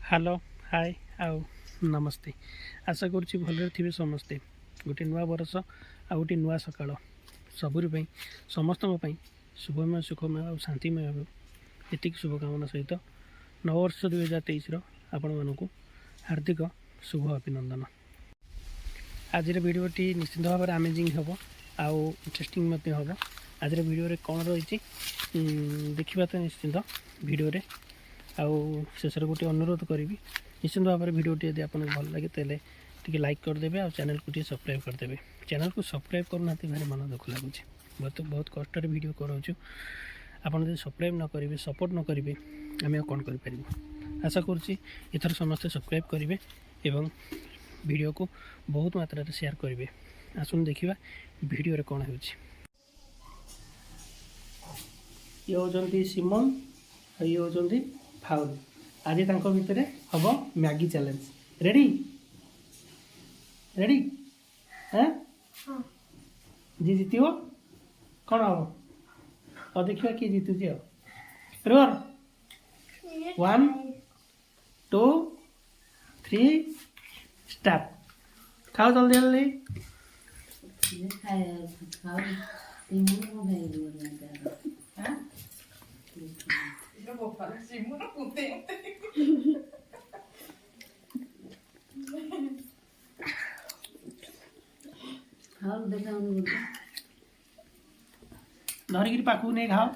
Hello hi आउ नमस्ते आशा करुँच भलरे थे समस्ते गोटे नुआ बरस आ गोटे नुआ सकाळ सबुरी समस्त शुभमय सुखमय और शांतिमय हो ये शुभकामना सहित नववर्ष 2023 आपण मानक हार्दिक शुभ अभिनंदन। आज भिडियोटी निश्चित भाव में अमेजिंग हम आउ इंटरेस्टिंग हम। आज भिडियो कौन रही देखा तो निश्चिंत भिडियो आउ शेष गोटे अनुरोध करी निश्चित भाव में भिडियोटी यदि आपको भल लगे तेल टी लाइक करदे और चैनल को सब्सक्राइब करदे। चैनल को सब्सक्राइब करना भारी मन दुख लगुच बहुत कष्ट भिडियो कराऊँ आपड़ जो सब्सक्राइब न करेंगे सपोर्ट न करेंगे आम कौन कर आशा करुँची एथर समस्ते सब्सक्राइब करेंगे एवं भिडियो को बहुत मात्रा शेयर करेंगे। आसुन देखा भिडियो कौन हो सिमन ये होती फाउल। आज भितर हम मैगी चैलेंज रेडी रेडी हाँ जी जीत कौन हम और देखा किए जीतुची रोर 1 2 3 स्टार्ट खाओ जल्दी जल्दी धरिकी पाखु नहीं खाओ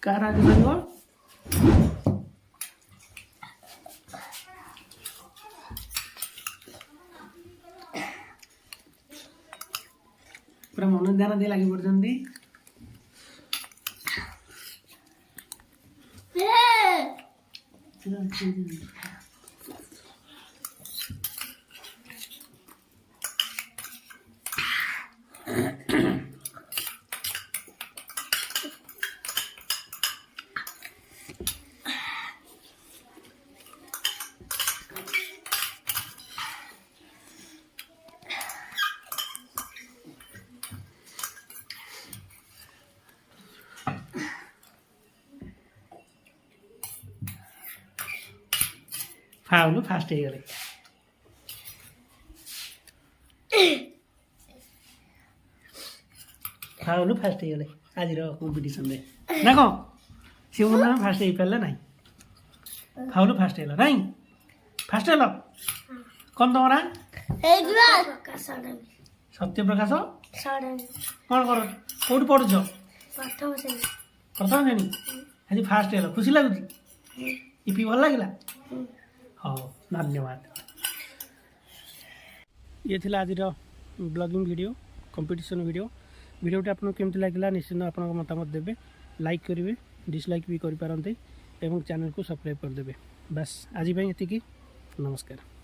कार आगे चलो पूरा मन ध्यान दे लगी पड़ती फाउल फास्ट हो गले फाउल फास्ट हो गले आज कंपिटिशन ना कौन शिवमंदिर फास्ट हो पारे ना फाउल फास्ट है ना फास्ट है कौन तुम सत्य प्रकाश कौन कर कौट पढ़ुच प्रथम श्रेणी आज फास्ट है खुशी लगुच इपी भल लगे हाँ धन्यवाद। ये थिला आज ब्लॉगिंग वीडियो कंपटीशन वीडियोटी आपको केमती लगे निश्चित आप मतामत देवे लाइक करेंगे डिसलाइक भी करें एवं चैनल को सब्सक्राइब करदे। बस आज ये नमस्कार।